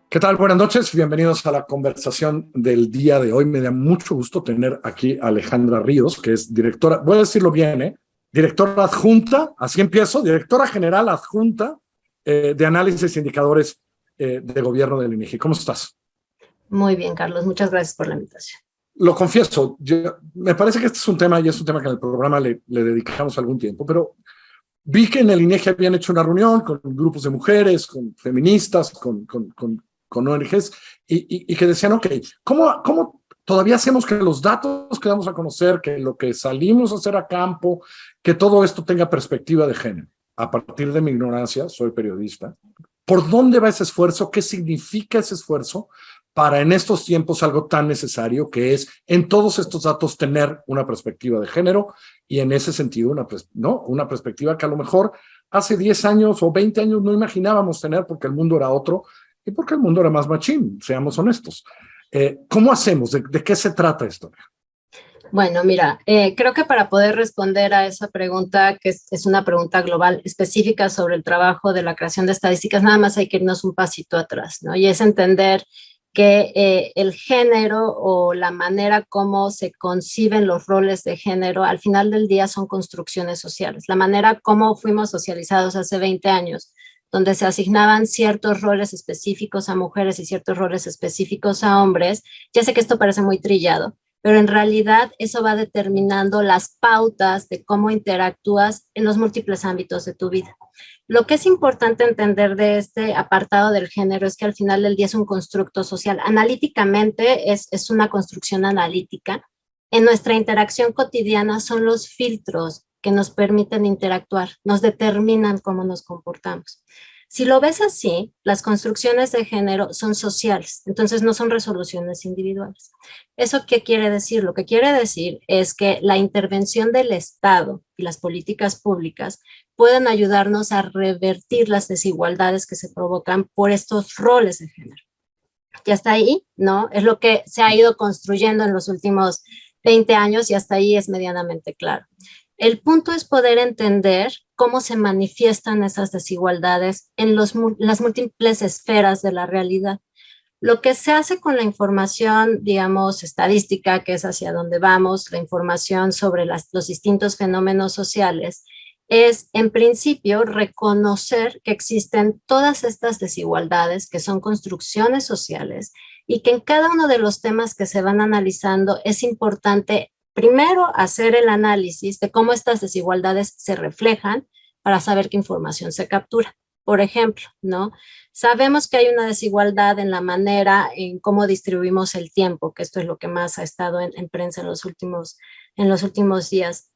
¿Qué tal? Buenas noches, bienvenidos a la conversación del día de hoy. Me da mucho gusto tener aquí a Alejandra Ríos, que es directora, voy a decirlo bien, directora adjunta, así empiezo, directora general adjunta de análisis e indicadores de gobierno del INEGI. ¿Cómo estás? Muy bien, Carlos, muchas gracias por la invitación. Lo confieso, me parece que este es un tema, y es un tema que en el programa le dedicamos algún tiempo, pero vi que en el INEGI habían hecho una reunión con grupos de mujeres, con feministas, con ONGs, y que decían, ok, ¿cómo todavía hacemos que los datos que damos a conocer, que lo que salimos a hacer a campo, que todo esto tenga perspectiva de género? A partir de mi ignorancia, soy periodista. ¿Por dónde va ese esfuerzo? ¿Qué significa ese esfuerzo para en estos tiempos algo tan necesario que es en todos estos datos tener una perspectiva de género y en ese sentido una perspectiva que a lo mejor hace 10 años o 20 años no imaginábamos tener porque el mundo era otro y porque el mundo era más machín, seamos honestos? ¿Cómo hacemos? ¿De qué se trata esto? Bueno, mira, creo que para poder responder a esa pregunta, que es una pregunta global específica sobre el trabajo de la creación de estadísticas, nada más hay que irnos un pasito atrás, ¿no? Y es entender que el género o la manera como se conciben los roles de género al final del día son construcciones sociales. La manera como fuimos socializados hace 20 años, donde se asignaban ciertos roles específicos a mujeres y ciertos roles específicos a hombres. Ya sé que esto parece muy trillado, pero en realidad eso va determinando las pautas de cómo interactúas en los múltiples ámbitos de tu vida. Lo que es importante entender de este apartado del género es que al final del día es un constructo social. Analíticamente es una construcción analítica. En nuestra interacción cotidiana son los filtros que nos permiten interactuar, nos determinan cómo nos comportamos. Si lo ves así, las construcciones de género son sociales, entonces no son resoluciones individuales. ¿Eso qué quiere decir? Lo que quiere decir es que la intervención del Estado y las políticas públicas pueden ayudarnos a revertir las desigualdades que se provocan por estos roles de género. Y hasta ahí, ¿no? Es lo que se ha ido construyendo en los últimos 20 años y hasta ahí es medianamente claro. El punto es poder entender cómo se manifiestan esas desigualdades en las múltiples esferas de la realidad. Lo que se hace con la información, digamos, estadística, que es hacia donde vamos, la información sobre los distintos fenómenos sociales, es, en principio, reconocer que existen todas estas desigualdades, que son construcciones sociales, y que en cada uno de los temas que se van analizando es importante primero hacer el análisis de cómo estas desigualdades se reflejan para saber qué información se captura. Por ejemplo, ¿no? Sabemos que hay una desigualdad en la manera en cómo distribuimos el tiempo, que esto es lo que más ha estado en prensa en los últimos días.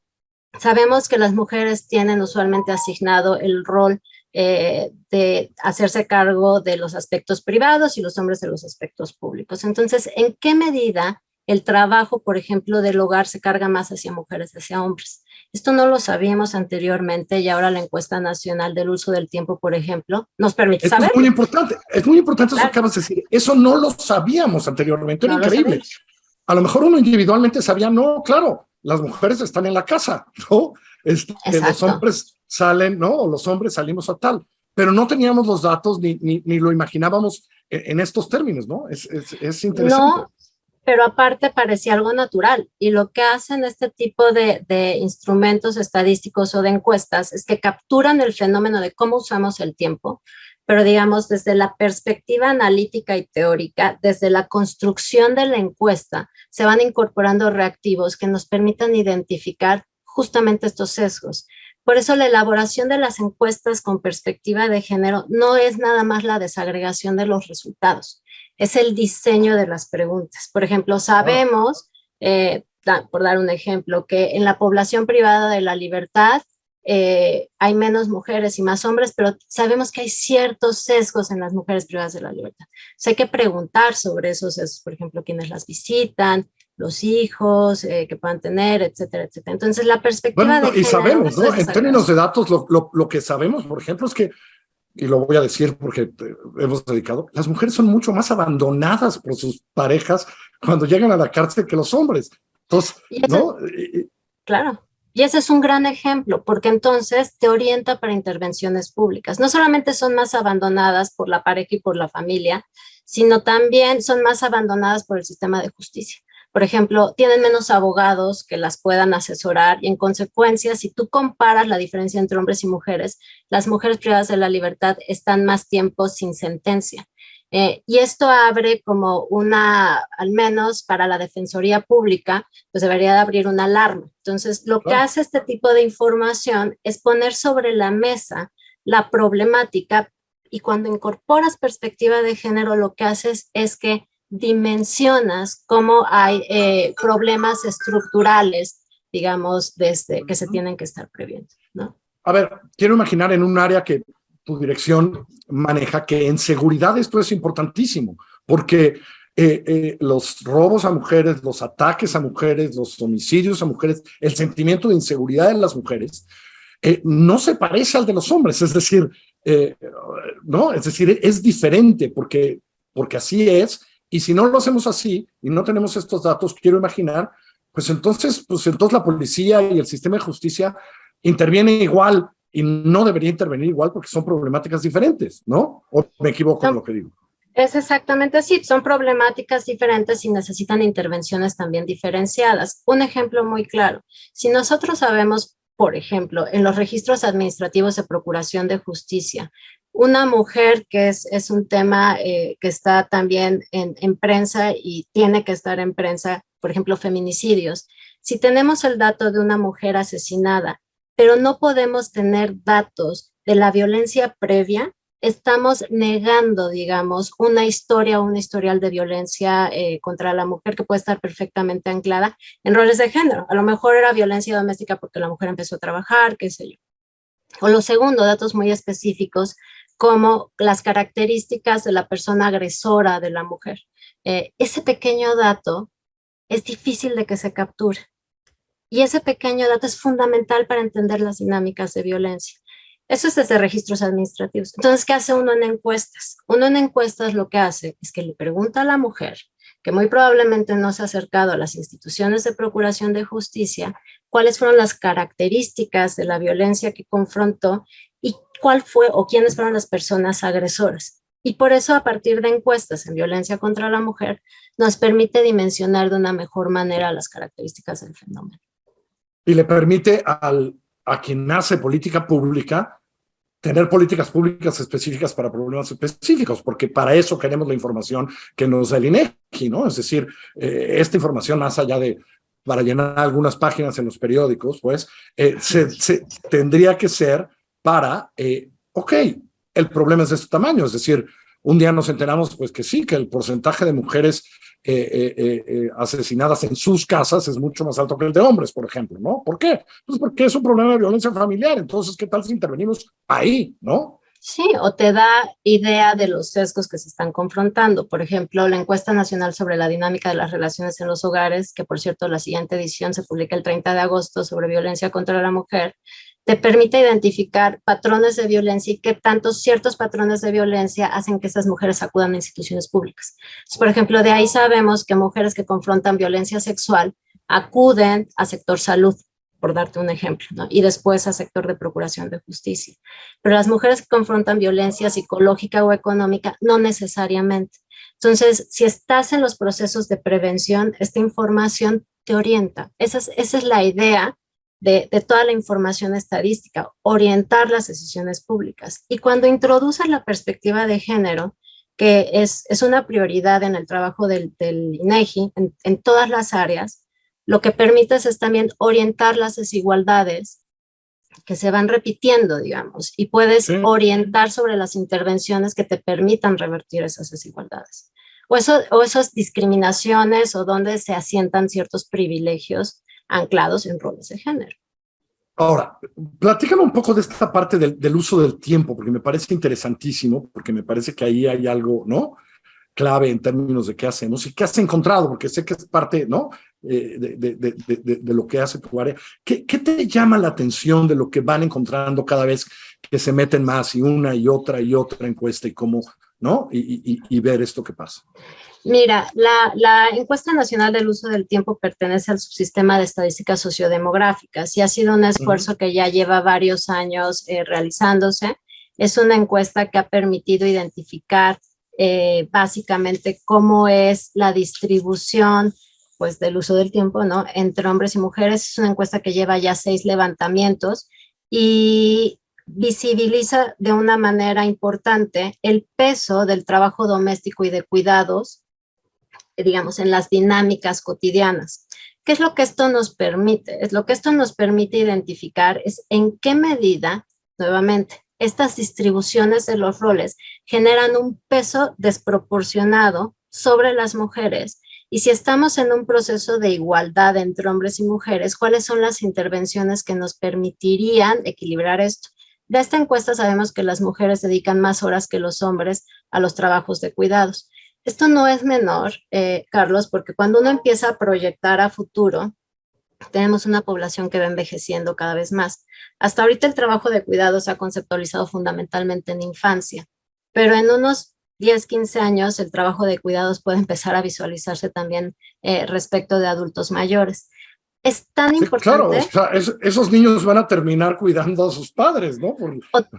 Sabemos que las mujeres tienen usualmente asignado el rol de hacerse cargo de los aspectos privados y los hombres de los aspectos públicos. Entonces, ¿en qué medida el trabajo, por ejemplo, del hogar se carga más hacia mujeres, hacia hombres? Esto no lo sabíamos anteriormente y ahora la encuesta nacional del uso del tiempo, por ejemplo, nos permite saber. Es muy importante claro. Eso que acabas de decir. Eso no lo sabíamos anteriormente, era increíble. A lo mejor uno individualmente sabía, no, claro, las mujeres están en la casa, ¿no? Los hombres salen, ¿no? O los hombres salimos a tal. Pero no teníamos los datos ni lo imaginábamos en estos términos, ¿no? Es interesante. No, pero aparte parecía algo natural. Y lo que hacen este tipo de instrumentos estadísticos o de encuestas es que capturan el fenómeno de cómo usamos el tiempo, pero digamos desde la perspectiva analítica y teórica, desde la construcción de la encuesta, se van incorporando reactivos que nos permitan identificar justamente estos sesgos. Por eso la elaboración de las encuestas con perspectiva de género no es nada más la desagregación de los resultados, es el diseño de las preguntas. Por ejemplo, sabemos, por dar un ejemplo, que en la población privada de la libertad hay menos mujeres y más hombres, pero sabemos que hay ciertos sesgos en las mujeres privadas de la libertad. O sea, hay que preguntar sobre esos sesgos, por ejemplo, quiénes las visitan, los hijos que puedan tener, etcétera, etcétera. Entonces, la perspectiva de género... Y sabemos, ¿no? En términos de datos, lo que sabemos, por ejemplo, es que, y lo voy a decir porque hemos dedicado, las mujeres son mucho más abandonadas por sus parejas cuando llegan a la cárcel que los hombres. Entonces, ¿no? Claro. Y ese es un gran ejemplo, porque entonces te orienta para intervenciones públicas. No solamente son más abandonadas por la pareja y por la familia, sino también son más abandonadas por el sistema de justicia. Por ejemplo, tienen menos abogados que las puedan asesorar y en consecuencia, si tú comparas la diferencia entre hombres y mujeres, las mujeres privadas de la libertad están más tiempo sin sentencia. Y esto abre como al menos para la Defensoría Pública, pues debería de abrir una alarma. Entonces, lo que hace este tipo de información es poner sobre la mesa la problemática y cuando incorporas perspectiva de género, lo que haces es que dimensionas cómo hay problemas estructurales, digamos, desde que se tienen que estar previendo, ¿no? A ver, quiero imaginar en un área que tu dirección maneja, que en seguridad esto es importantísimo, porque los robos a mujeres, los ataques a mujeres, los homicidios a mujeres, el sentimiento de inseguridad de las mujeres, no se parece al de los hombres, es decir, no, es decir, es diferente porque así es, y si no lo hacemos así y no tenemos estos datos, quiero imaginar, pues entonces la policía y el sistema de justicia intervienen igual y no debería intervenir igual porque son problemáticas diferentes, ¿no? ¿O me equivoco en lo que digo? Es exactamente así, son problemáticas diferentes y necesitan intervenciones también diferenciadas. Un ejemplo muy claro, si nosotros sabemos, por ejemplo, en los registros administrativos de procuración de justicia, una mujer que es un tema que está también en prensa y tiene que estar en prensa, por ejemplo, feminicidios. Si tenemos el dato de una mujer asesinada, pero no podemos tener datos de la violencia previa, estamos negando, digamos, una historia o un historial de violencia contra la mujer que puede estar perfectamente anclada en roles de género. A lo mejor era violencia doméstica porque la mujer empezó a trabajar, qué sé yo. O lo segundo, datos muy específicos como las características de la persona agresora de la mujer. Ese pequeño dato es difícil de que se capture. Y ese pequeño dato es fundamental para entender las dinámicas de violencia. Eso es desde registros administrativos. Entonces, ¿qué hace uno en encuestas? Uno en encuestas lo que hace es que le pregunta a la mujer, que muy probablemente no se ha acercado a las instituciones de procuración de justicia, cuáles fueron las características de la violencia que confrontó y cuál fue o quiénes fueron las personas agresoras. Y por eso, a partir de encuestas en violencia contra la mujer, nos permite dimensionar de una mejor manera las características del fenómeno. Y le permite a quien hace política pública tener políticas públicas específicas para problemas específicos, porque para eso queremos la información que nos da el INEGI, ¿no? Es decir, esta información más allá de para llenar algunas páginas en los periódicos, pues, tendría que ser para, ok, el problema es de este tamaño, es decir, un día nos enteramos, pues que sí, que el porcentaje de mujeres asesinadas en sus casas es mucho más alto que el de hombres, por ejemplo, ¿no? ¿Por qué? Pues porque es un problema de violencia familiar, entonces, ¿qué tal si intervenimos ahí, no? Sí, o te da idea de los sesgos que se están confrontando. Por ejemplo, la encuesta nacional sobre la dinámica de las relaciones en los hogares, que por cierto la siguiente edición se publica el 30 de agosto sobre violencia contra la mujer, te permite identificar patrones de violencia y qué tantos ciertos patrones de violencia hacen que esas mujeres acudan a instituciones públicas. Entonces, por ejemplo, de ahí sabemos que mujeres que confrontan violencia sexual acuden a sector salud, por darte un ejemplo, ¿no? Y después a sector de procuración de justicia. Pero las mujeres que confrontan violencia psicológica o económica, no necesariamente. Entonces, si estás en los procesos de prevención, esta información te orienta. Esa es la idea de toda la información estadística, orientar las decisiones públicas. Y cuando introduces la perspectiva de género, que es una prioridad en el trabajo del INEGI, en todas las áreas, lo que permites es también orientar las desigualdades que se van repitiendo, digamos, y puedes orientar sobre las intervenciones que te permitan revertir esas desigualdades. O esas discriminaciones o donde se asientan ciertos privilegios anclados en roles de género. Ahora, platícame un poco de esta parte del uso del tiempo, porque me parece interesantísimo, porque me parece que ahí hay algo, ¿no?, clave en términos de qué hacemos y qué has encontrado, porque sé que es parte, ¿no?, de lo que hace tu área. ¿Qué te llama la atención de lo que van encontrando cada vez que se meten más y otra encuesta y cómo, ¿no?, y ver esto que pasa? Mira, la encuesta nacional del uso del tiempo pertenece al subsistema de estadísticas sociodemográficas y ha sido un esfuerzo que ya lleva varios años realizándose. Es una encuesta que ha permitido identificar básicamente cómo es la distribución pues, del uso del tiempo, ¿no? Entre hombres y mujeres. Es una encuesta que lleva ya 6 levantamientos y visibiliza de una manera importante el peso del trabajo doméstico y de cuidados, digamos, en las dinámicas cotidianas. ¿Qué es lo que esto nos permite? Es lo que esto nos permite identificar es en qué medida, nuevamente, estas distribuciones de los roles generan un peso desproporcionado sobre las mujeres. Y si estamos en un proceso de igualdad entre hombres y mujeres, ¿cuáles son las intervenciones que nos permitirían equilibrar esto? De esta encuesta sabemos que las mujeres dedican más horas que los hombres a los trabajos de cuidados. Esto no es menor, Carlos, porque cuando uno empieza a proyectar a futuro, tenemos una población que va envejeciendo cada vez más. Hasta ahorita el trabajo de cuidado se ha conceptualizado fundamentalmente en infancia, pero en unos 10, 15 años el trabajo de cuidados puede empezar a visualizarse también respecto de adultos mayores. Es tan Sí, claro, o importante. sea, esos niños van a terminar cuidando a sus padres, ¿no?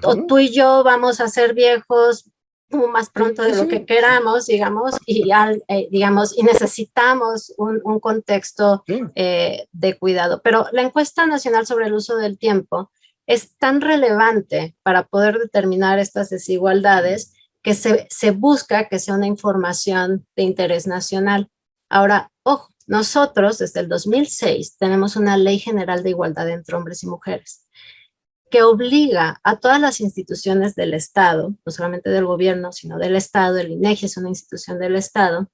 O tú y yo vamos a ser viejos más pronto de lo sí. que queramos, digamos, digamos, y necesitamos un contexto Sí. de cuidado. Pero la encuesta nacional sobre el uso del tiempo es tan relevante para poder determinar estas desigualdades que se busca que sea una información de interés nacional. Ahora, ojo, nosotros desde el 2006 tenemos una ley general de igualdad entre hombres y mujeres que obliga a todas las instituciones del Estado, no solamente del gobierno, sino del Estado. El INEGI es una institución del Estado,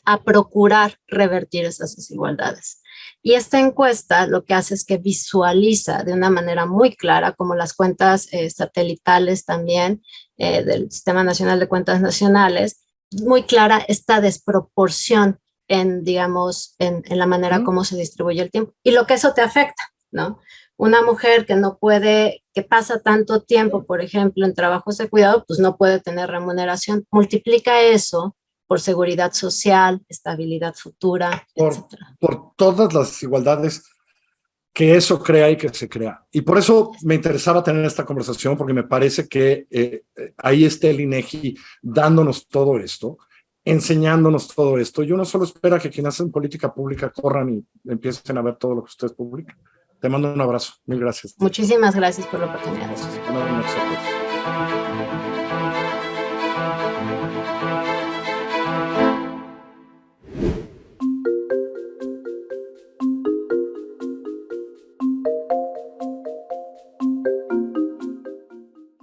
a procurar revertir esas desigualdades. Y esta encuesta lo que hace es que visualiza de una manera muy clara, como las cuentas satelitales también del Sistema Nacional de Cuentas Nacionales, muy clara esta desproporción en, digamos, en la manera como se distribuye el tiempo y lo que eso te afecta, ¿no? Una mujer que no puede, que pasa tanto tiempo, por ejemplo, en trabajos de cuidado, pues no puede tener remuneración. Multiplica eso por seguridad social, estabilidad futura, etc. Por todas las desigualdades que eso crea y que se crea. Y por eso me interesaba tener esta conversación, porque me parece que ahí está el INEGI dándonos todo esto, enseñándonos todo esto. Y uno solo espera que quienes hacen política pública corran y empiecen a ver todo lo que ustedes publican. Te mando un abrazo. Mil gracias. Muchísimas gracias por la oportunidad. Gracias.